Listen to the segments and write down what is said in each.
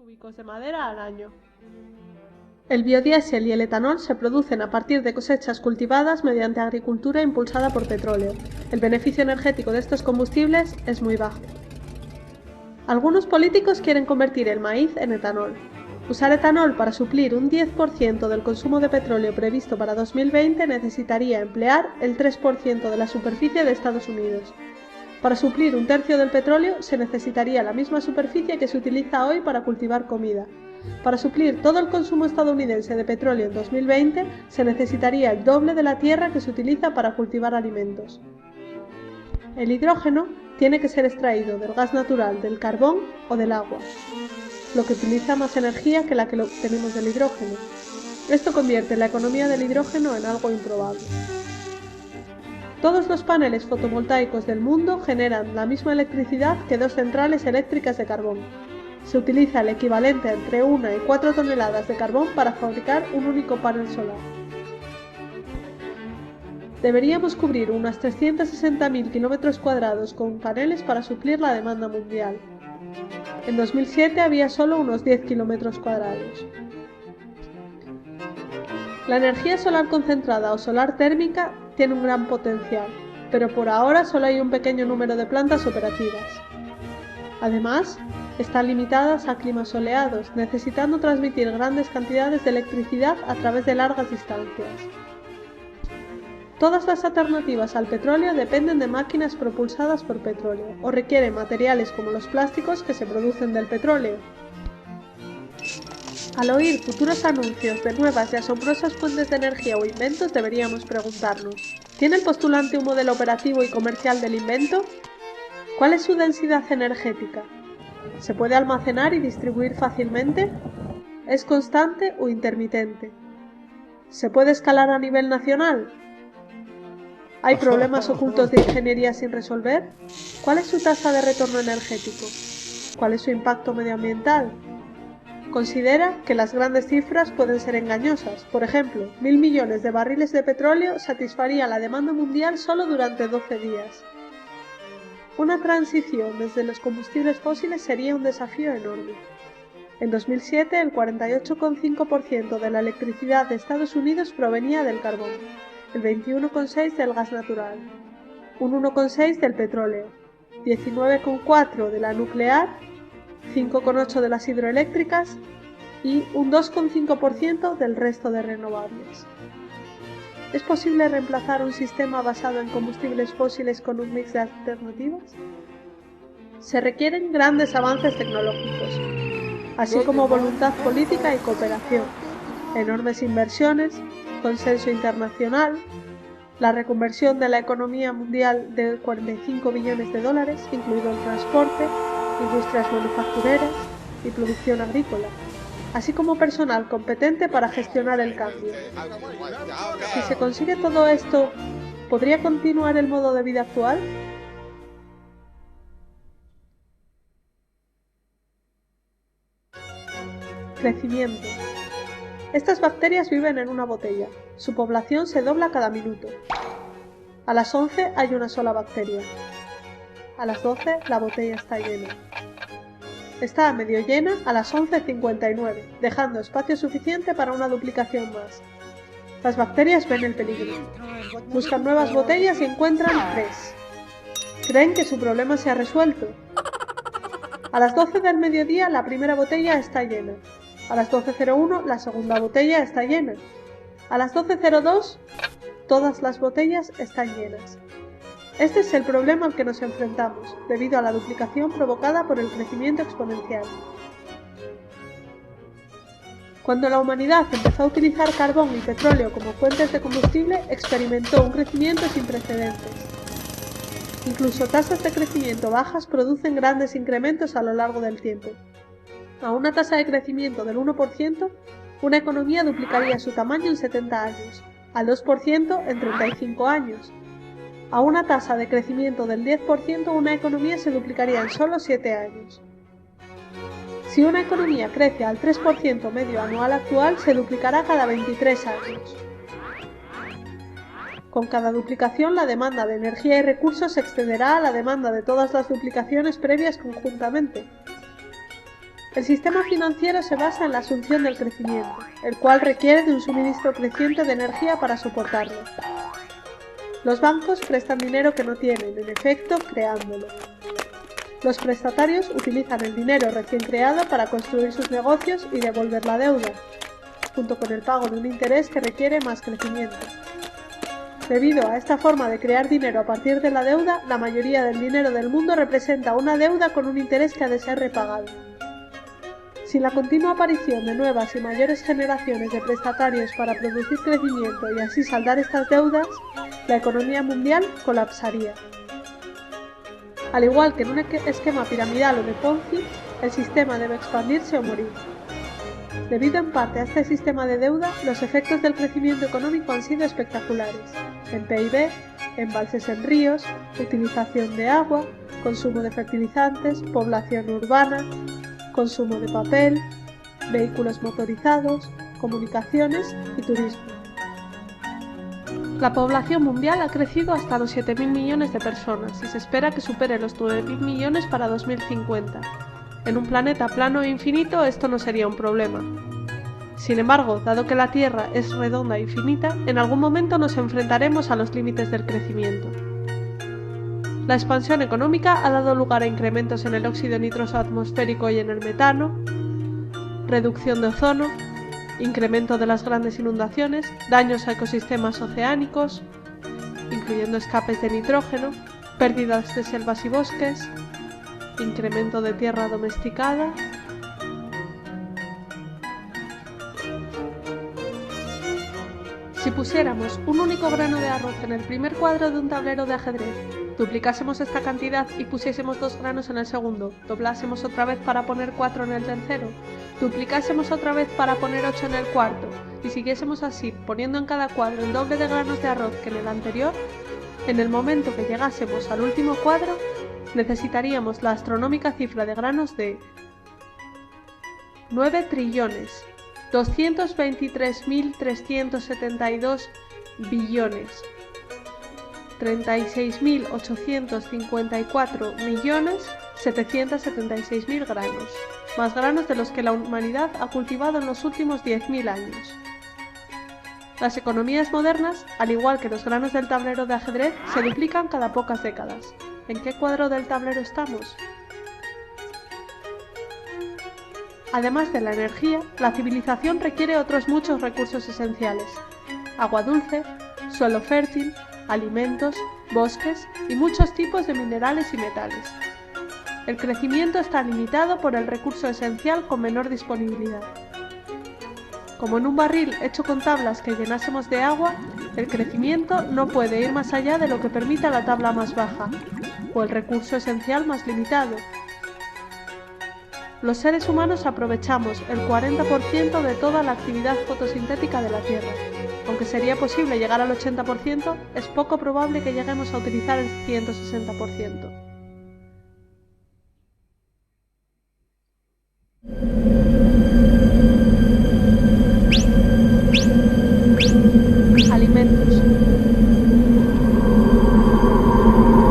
cúbicos de madera al año. El biodiesel y el etanol se producen a partir de cosechas cultivadas mediante agricultura impulsada por petróleo. El beneficio energético de estos combustibles es muy bajo. Algunos políticos quieren convertir el maíz en etanol. Usar etanol para suplir un 10% del consumo de petróleo previsto para 2020 necesitaría emplear el 3% de la superficie de Estados Unidos. Para suplir un tercio del petróleo se necesitaría la misma superficie que se utiliza hoy para cultivar comida. Para suplir todo el consumo estadounidense de petróleo en 2020 se necesitaría el doble de la tierra que se utiliza para cultivar alimentos. El hidrógeno tiene que ser extraído del gas natural, del carbón o del agua, lo que utiliza más energía que la que obtenemos del hidrógeno. Esto convierte la economía del hidrógeno en algo improbable. Todos los paneles fotovoltaicos del mundo generan la misma electricidad que dos centrales eléctricas de carbón. Se utiliza el equivalente entre 1 y 4 toneladas de carbón para fabricar un único panel solar. Deberíamos cubrir unos 360.000 kilómetros cuadrados con paneles para suplir la demanda mundial. En 2007 había solo unos 10 kilómetros cuadrados. La energía solar concentrada o solar térmica tiene un gran potencial, pero por ahora solo hay un pequeño número de plantas operativas. Además, están limitadas a climas soleados, necesitando transmitir grandes cantidades de electricidad a través de largas distancias. Todas las alternativas al petróleo dependen de máquinas propulsadas por petróleo o requieren materiales como los plásticos que se producen del petróleo. Al oír futuros anuncios de nuevas y asombrosas fuentes de energía o inventos, deberíamos preguntarnos: ¿tiene el postulante un modelo operativo y comercial del invento? ¿Cuál es su densidad energética? ¿Se puede almacenar y distribuir fácilmente? ¿Es constante o intermitente? ¿Se puede escalar a nivel nacional? ¿Hay problemas ocultos de ingeniería sin resolver? ¿Cuál es su tasa de retorno energético? ¿Cuál es su impacto medioambiental? Considera que las grandes cifras pueden ser engañosas. Por ejemplo, 1.000 millones de barriles de petróleo satisfarían la demanda mundial solo durante 12 días. Una transición desde los combustibles fósiles sería un desafío enorme. En 2007, el 48,5% de la electricidad de Estados Unidos provenía del carbón, el 21,6% del gas natural, un 1,6% del petróleo, 19,4% de la nuclear, 5,8% de las hidroeléctricas y un 2,5% del resto de renovables. ¿Es posible reemplazar un sistema basado en combustibles fósiles con un mix de alternativas? Se requieren grandes avances tecnológicos, así como voluntad política y cooperación, enormes inversiones, consenso internacional, la reconversión de la economía mundial de 45 billones de dólares, incluido el transporte, industrias manufactureras y producción agrícola, así como personal competente para gestionar el cambio. Si se consigue todo esto, ¿podría continuar el modo de vida actual? Crecimiento. Estas bacterias viven en una botella. Su población se dobla cada minuto. A las 11 hay una sola bacteria. A las 12 la botella está llena. Está a medio llena a las 11:59, dejando espacio suficiente para una duplicación más. Las bacterias ven el peligro. Buscan nuevas botellas y encuentran 3. Creen que su problema se ha resuelto. A las 12 del mediodía la primera botella está llena. A las 12:01 la segunda botella está llena. A las 12:02 todas las botellas están llenas. Este es el problema al que nos enfrentamos, debido a la duplicación provocada por el crecimiento exponencial. Cuando la humanidad empezó a utilizar carbón y petróleo como fuentes de combustible, experimentó un crecimiento sin precedentes. Incluso tasas de crecimiento bajas producen grandes incrementos a lo largo del tiempo. A una tasa de crecimiento del 1%, una economía duplicaría su tamaño en 70 años, al 2% en 35 años. A una tasa de crecimiento del 10%, una economía se duplicaría en solo 7 años. Si una economía crece al 3% medio anual actual, se duplicará cada 23 años. Con cada duplicación, la demanda de energía y recursos se extenderá a la demanda de todas las duplicaciones previas conjuntamente. El sistema financiero se basa en la asunción del crecimiento, el cual requiere de un suministro creciente de energía para soportarlo. Los bancos prestan dinero que no tienen, en efecto, creándolo. Los prestatarios utilizan el dinero recién creado para construir sus negocios y devolver la deuda, junto con el pago de un interés que requiere más crecimiento. Debido a esta forma de crear dinero a partir de la deuda, la mayoría del dinero del mundo representa una deuda con un interés que ha de ser repagado. Sin la continua aparición de nuevas y mayores generaciones de prestatarios para producir crecimiento y así saldar estas deudas, la economía mundial colapsaría. Al igual que en un esquema piramidal o de Ponzi, el sistema debe expandirse o morir. Debido en parte a este sistema de deuda, los efectos del crecimiento económico han sido espectaculares, en PIB, embalses en ríos, utilización de agua, consumo de fertilizantes, población urbana, consumo de papel, vehículos motorizados, comunicaciones y turismo. La población mundial ha crecido hasta los 7.000 millones de personas y se espera que supere los 9.000 millones para 2050. En un planeta plano e infinito esto no sería un problema. Sin embargo, dado que la Tierra es redonda e infinita, en algún momento nos enfrentaremos a los límites del crecimiento. La expansión económica ha dado lugar a incrementos en el óxido nitroso atmosférico y en el metano, reducción de ozono, incremento de las grandes inundaciones, daños a ecosistemas oceánicos, incluyendo escapes de nitrógeno, pérdidas de selvas y bosques, incremento de tierra domesticada. Si pusiéramos un único grano de arroz en el primer cuadro de un tablero de ajedrez, duplicásemos esta cantidad y pusiésemos 2 granos en el segundo, doblásemos otra vez para poner 4 en el tercero, duplicásemos otra vez para poner 8 en el cuarto, y siguiésemos así, poniendo en cada cuadro el doble de granos de arroz que en el anterior, en el momento que llegásemos al último cuadro, necesitaríamos la astronómica cifra de granos de 9.223.372 billones, 36.854.776.000 granos, más granos de los que la humanidad ha cultivado en los últimos 10.000 años. Las economías modernas, al igual que los granos del tablero de ajedrez, se duplican cada pocas décadas. ¿En qué cuadro del tablero estamos? Además de la energía, la civilización requiere otros muchos recursos esenciales: agua dulce, suelo fértil, alimentos, bosques y muchos tipos de minerales y metales. El crecimiento está limitado por el recurso esencial con menor disponibilidad. Como en un barril hecho con tablas que llenásemos de agua, el crecimiento no puede ir más allá de lo que permita la tabla más baja, o el recurso esencial más limitado. Los seres humanos aprovechamos el 40% de toda la actividad fotosintética de la Tierra. Aunque sería posible llegar al 80%, es poco probable que lleguemos a utilizar el 160%. Alimentos.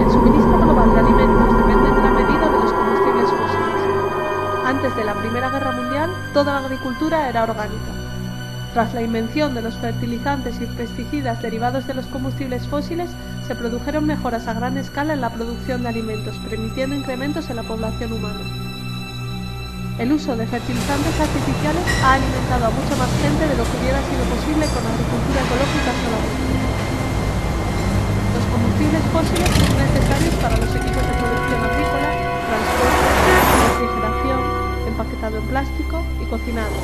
El suministro global de alimentos depende en gran medida de los combustibles fósiles. Antes de la Primera Guerra Mundial, toda la agricultura era orgánica. Tras la invención de los fertilizantes y pesticidas derivados de los combustibles fósiles, se produjeron mejoras a gran escala en la producción de alimentos, permitiendo incrementos en la población humana. El uso de fertilizantes artificiales ha alimentado a mucha más gente de lo que hubiera sido posible con la agricultura ecológica solamente. Los combustibles fósiles son necesarios para los equipos de producción agrícola, transporte, refrigeración, empaquetado en plástico y cocinado.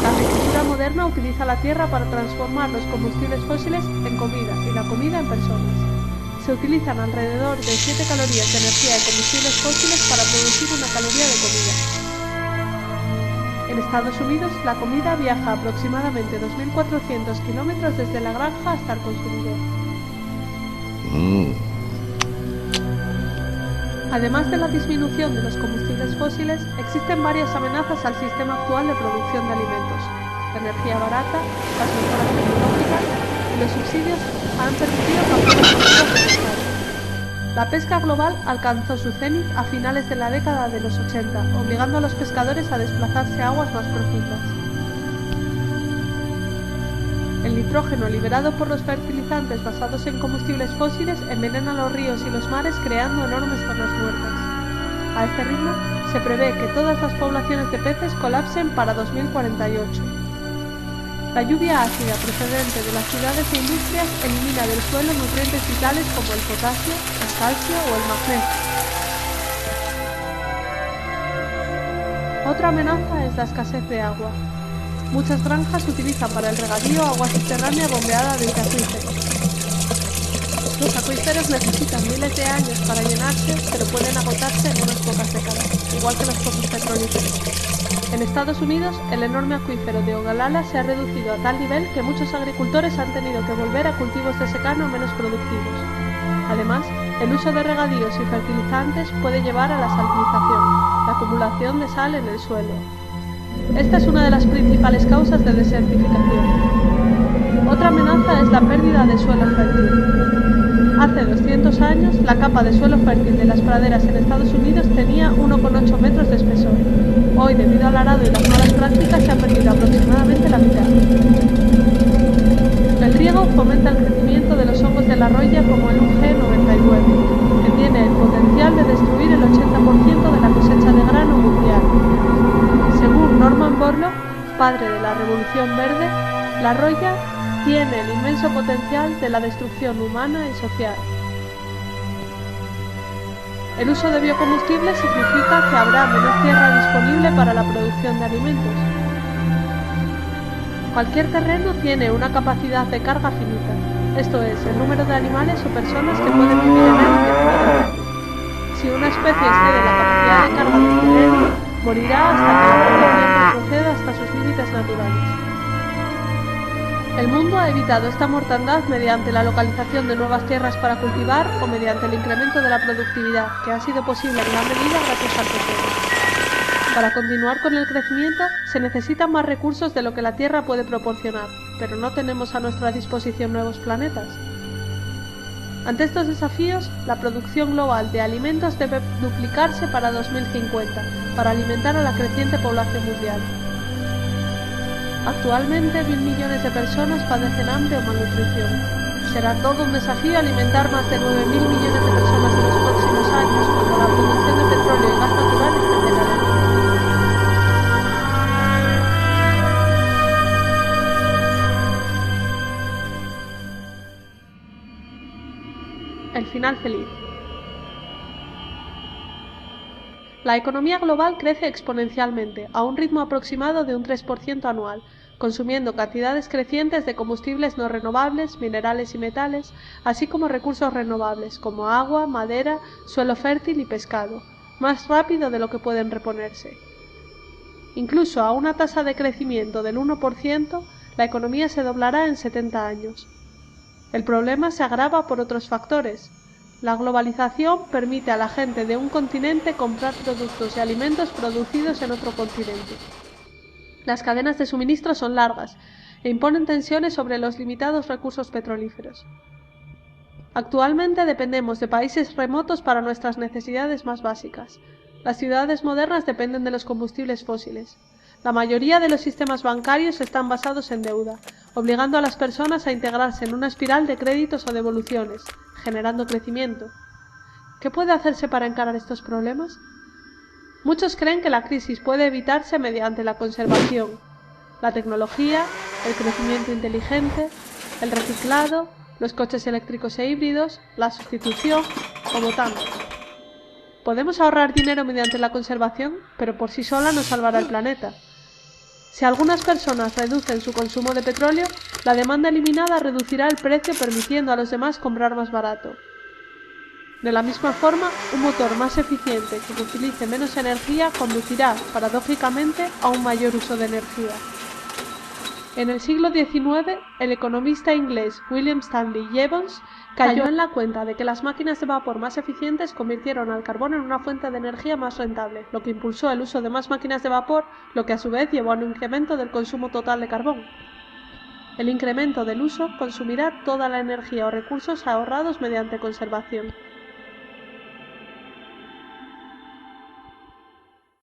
La agricultura moderna utiliza la tierra para transformar los combustibles fósiles en comida y la comida en personas. Se utilizan alrededor de 7 calorías de energía de combustibles fósiles para producir una caloría de comida. En Estados Unidos, la comida viaja aproximadamente 2.400 kilómetros desde la granja hasta el consumidor. Además de la disminución de los combustibles fósiles, existen varias amenazas al sistema actual de producción de alimentos. La energía barata, las mejoras tecnológicas y los subsidios han permitido cambiar las políticas del Estado. La pesca global alcanzó su cenit a finales de la década de los 80, obligando a los pescadores a desplazarse a aguas más profundas. El nitrógeno liberado por los fertilizantes basados en combustibles fósiles envenena los ríos y los mares, creando enormes zonas muertas. A este ritmo, se prevé que todas las poblaciones de peces colapsen para 2048. La lluvia ácida procedente de las ciudades e industrias elimina del suelo nutrientes vitales como el potasio, el calcio o el magnesio. Otra amenaza es la escasez de agua. Muchas granjas utilizan para el regadío agua subterránea bombeada desde acuíferos. Los acuíferos necesitan miles de años para llenarse, pero pueden agotarse en unas pocas décadas, igual que los pozos petrolíferos. En Estados Unidos, el enorme acuífero de Ogallala se ha reducido a tal nivel que muchos agricultores han tenido que volver a cultivos de secano menos productivos. Además, el uso de regadíos y fertilizantes puede llevar a la salinización, la acumulación de sal en el suelo. Esta es una de las principales causas de desertificación. Otra amenaza es la pérdida de suelo fértil. Hace 200 años, la capa de suelo fértil de las praderas en Estados Unidos tenía 1,8 metros de espesor. Hoy, debido al arado y las malas prácticas, se ha perdido aproximadamente la mitad. El riego fomenta el crecimiento de los hongos de la roya como el UG99, que tiene el potencial de destruir el 80% de la cosecha de grano mundial. Según Norman Borlaug, padre de la Revolución Verde, la roya tiene el inmenso potencial de la destrucción humana y social. El uso de biocombustibles significa que habrá menos tierra disponible para la producción de alimentos. Cualquier terreno tiene una capacidad de carga finita, esto es, el número de animales o personas que pueden vivir en él indefinidamente. Si una especie excede la capacidad de carga de un terreno, morirá hasta que la población retroceda hasta sus límites naturales. El mundo ha evitado esta mortandad mediante la localización de nuevas tierras para cultivar o mediante el incremento de la productividad, que ha sido posible en gran medida gracias al petróleo. Para continuar con el crecimiento, se necesitan más recursos de lo que la Tierra puede proporcionar, pero no tenemos a nuestra disposición nuevos planetas. Ante estos desafíos, la producción global de alimentos debe duplicarse para 2050, para alimentar a la creciente población mundial. Actualmente, 1.000 millones de personas padecen hambre o malnutrición. Será todo un desafío alimentar más de 9.000 millones de personas en los próximos años, cuando la producción de petróleo y gas natural esté en decadente. El final feliz. La economía global crece exponencialmente, a un ritmo aproximado de un 3% anual, consumiendo cantidades crecientes de combustibles no renovables, minerales y metales, así como recursos renovables como agua, madera, suelo fértil y pescado, más rápido de lo que pueden reponerse. Incluso a una tasa de crecimiento del 1%, la economía se doblará en 70 años. El problema se agrava por otros factores. La globalización permite a la gente de un continente comprar productos y alimentos producidos en otro continente. Las cadenas de suministro son largas e imponen tensiones sobre los limitados recursos petrolíferos. Actualmente dependemos de países remotos para nuestras necesidades más básicas. Las ciudades modernas dependen de los combustibles fósiles. La mayoría de los sistemas bancarios están basados en deuda, obligando a las personas a integrarse en una espiral de créditos o devoluciones, generando crecimiento. ¿Qué puede hacerse para encarar estos problemas? Muchos creen que la crisis puede evitarse mediante la conservación, la tecnología, el crecimiento inteligente, el reciclado, los coches eléctricos e híbridos, la sustitución o votando. Podemos ahorrar dinero mediante la conservación, pero por sí sola no salvará el planeta. Si algunas personas reducen su consumo de petróleo, la demanda eliminada reducirá el precio permitiendo a los demás comprar más barato. De la misma forma, un motor más eficiente que utilice menos energía conducirá, paradójicamente, a un mayor uso de energía. En el siglo XIX, el economista inglés William Stanley Jevons cayó en la cuenta de que las máquinas de vapor más eficientes convirtieron al carbón en una fuente de energía más rentable, lo que impulsó el uso de más máquinas de vapor, lo que a su vez llevó a un incremento del consumo total de carbón. El incremento del uso consumirá toda la energía o recursos ahorrados mediante conservación.